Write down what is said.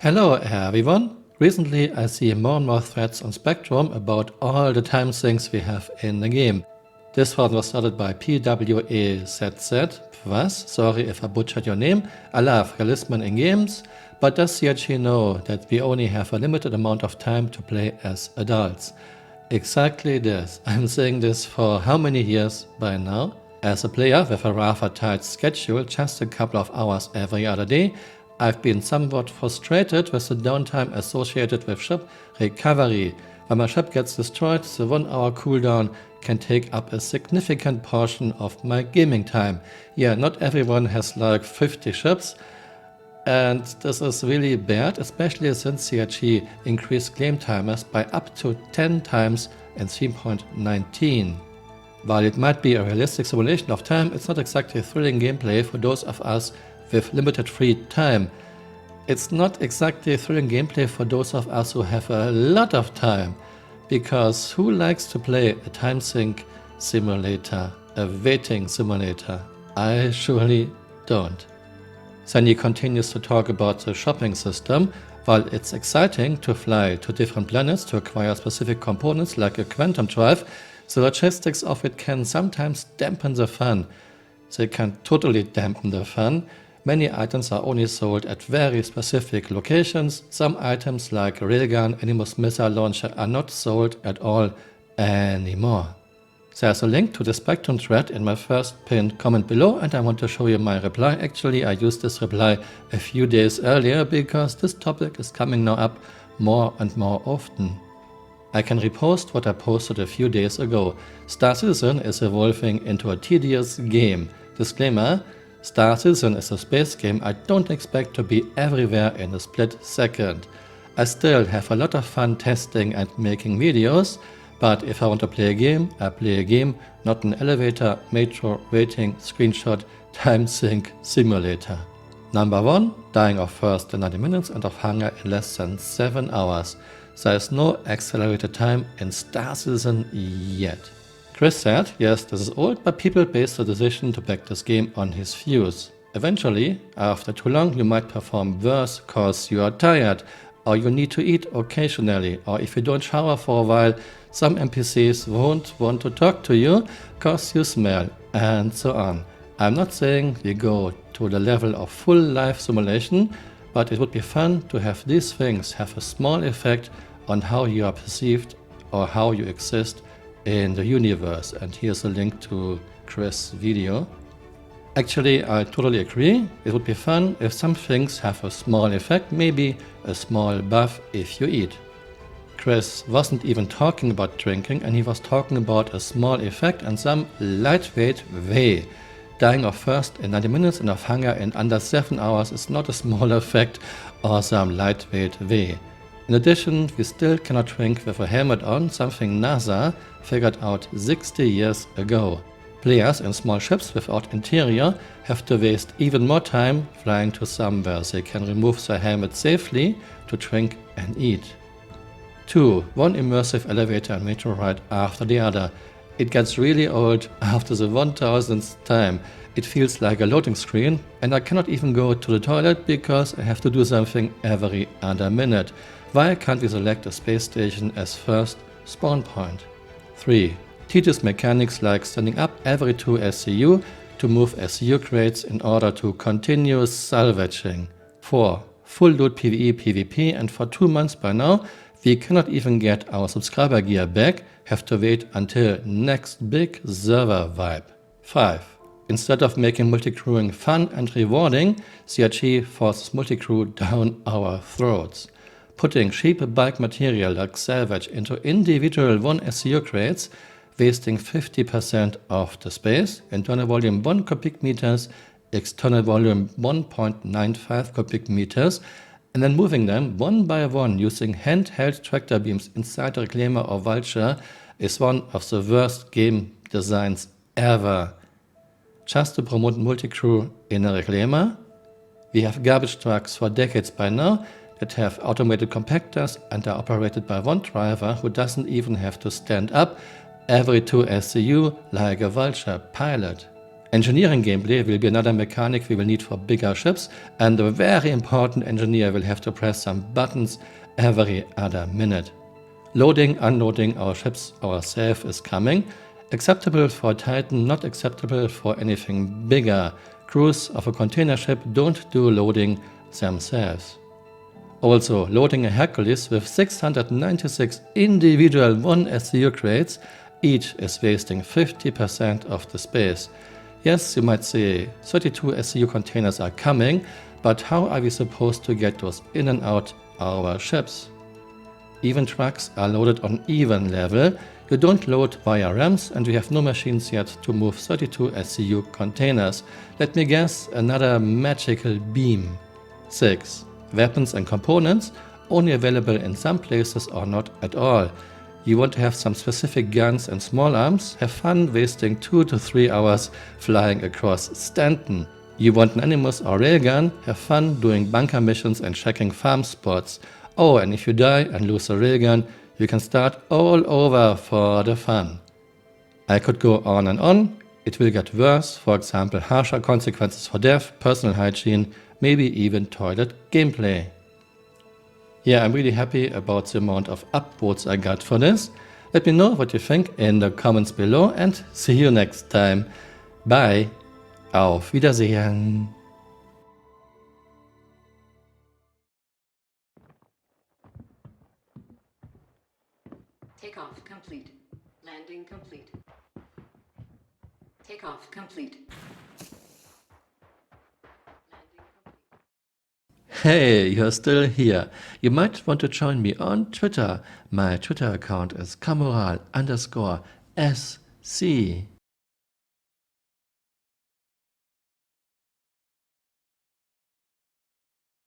Hello everyone! Recently I see more and more threads on Spectrum about all the time sinks we have in the game. This one was started by PWEZZ, was, sorry if I butchered your name. I love realism in games, but does CRG know that we only have a limited amount of time to play as adults? Exactly this. I'm saying this for how many years by now? As a player with a rather tight schedule, just a couple of hours every other day, I've been somewhat frustrated with the downtime associated with ship recovery. When my ship gets destroyed, the 1 hour cooldown can take up a significant portion of my gaming time. Yeah, not everyone has like 50 ships, and this is really bad, especially since CRG increased game timers by up to 10 times in 3.19. While it might be a realistic simulation of time, it's not exactly thrilling gameplay for those of us with limited free time. It's not exactly thrilling gameplay for those of us who have a lot of time, because who likes to play a time sink simulator, a waiting simulator? I surely don't. Sandy continues to talk about the shopping system. While it's exciting to fly to different planets to acquire specific components like a quantum drive, the logistics of it can sometimes dampen the fun. They can totally dampen the fun. Many items are only sold at very specific locations. Some items like a railgun, Animus missile launcher are not sold at all anymore. There's a link to the Spectrum thread in my first pinned comment below, and I want to show you my reply. Actually, I used this reply a few days earlier because this topic is coming now up more and more often. I can repost what I posted a few days ago. Star Citizen is evolving into a tedious game. Disclaimer: Star Citizen is a space game I don't expect to be everywhere in a split second. I still have a lot of fun testing and making videos, but if I want to play a game, I play a game, not an elevator, metro, waiting, screenshot, time sink simulator. Number 1, dying of thirst in 90 minutes and of hunger in less than 7 hours. There is no accelerated time in Star Citizen yet. Chris said, yes, this is old, but people base the decision to back this game on his views. Eventually, after too long, you might perform worse cause you are tired, or you need to eat occasionally, or if you don't shower for a while, some NPCs won't want to talk to you cause you smell, and so on. I'm not saying we go to the level of full life simulation, but it would be fun to have these things have a small effect on how you are perceived or how you exist in the universe. And here's a link to Chris' video. Actually, I totally agree. It would be fun if some things have a small effect, maybe a small buff if you eat. Chris wasn't even talking about drinking, and he was talking about a small effect and some lightweight way. Dying of thirst in 90 minutes and of hunger in under 7 hours is not a small effect or some lightweight way. In addition, we still cannot drink with a helmet on, something NASA figured out 60 years ago. Players in small ships without interior have to waste even more time flying to somewhere they can remove their helmet safely to drink and eat. 2. One immersive elevator and metro ride after the other. It gets really old after the 1000th time. It feels like a loading screen, and I cannot even go to the toilet because I have to do something every other minute. Why can't we select a space station as first spawn point? 3. Tedious mechanics like standing up every 2 SCU to move SCU crates in order to continue salvaging. 4. Full loot PvE PvP, and for 2 months by now we cannot even get our subscriber gear back, have to wait until next big server wipe. 5. Instead of making multicrewing fun and rewarding, CRG forces multicrew down our throats. Putting cheap bulk material like salvage into individual 1 SCU crates, wasting 50% of the space, internal volume 1 cubic meters, external volume 1.95 cubic meters, and then moving them one by one using handheld tractor beams inside a Reclaimer or Vulture is one of the worst game designs ever. Just to promote multicrew in a Reclaimer, we have garbage trucks for decades by now that have automated compactors and are operated by one driver who doesn't even have to stand up every 2 SCU like a Vulture pilot. Engineering gameplay will be another mechanic we will need for bigger ships, and a very important engineer will have to press some buttons every other minute. Loading, unloading our ships ourselves is coming. Acceptable for Titan, not acceptable for anything bigger. Crews of a container ship don't do loading themselves. Also, loading a Hercules with 696 individual 1 SCU crates, each is wasting 50% of the space. Yes, you might say 32 SCU containers are coming, but how are we supposed to get those in and out our ships? Even trucks are loaded on even level. You don't load via ramps, and we have no machines yet to move 32 SCU containers. Let me guess, another magical beam. 6. Weapons and components, only available in some places or not at all. You want to have some specific guns and small arms? Have fun wasting 2 to 3 hours flying across Stanton. You want an Animus or railgun? Have fun doing bunker missions and checking farm spots. Oh, and if you die and lose a railgun, you can start all over for the fun. I could go on and on. It will get worse, for example harsher consequences for death, personal hygiene, maybe even toilet gameplay. Yeah, I'm really happy about the amount of upvotes I got for this. Let me know what you think in the comments below and see you next time. Bye. Auf Wiedersehen. Takeoff complete. Landing complete. Takeoff complete. Hey, you're still here. You might want to join me on Twitter. My Twitter account is Camural_SC.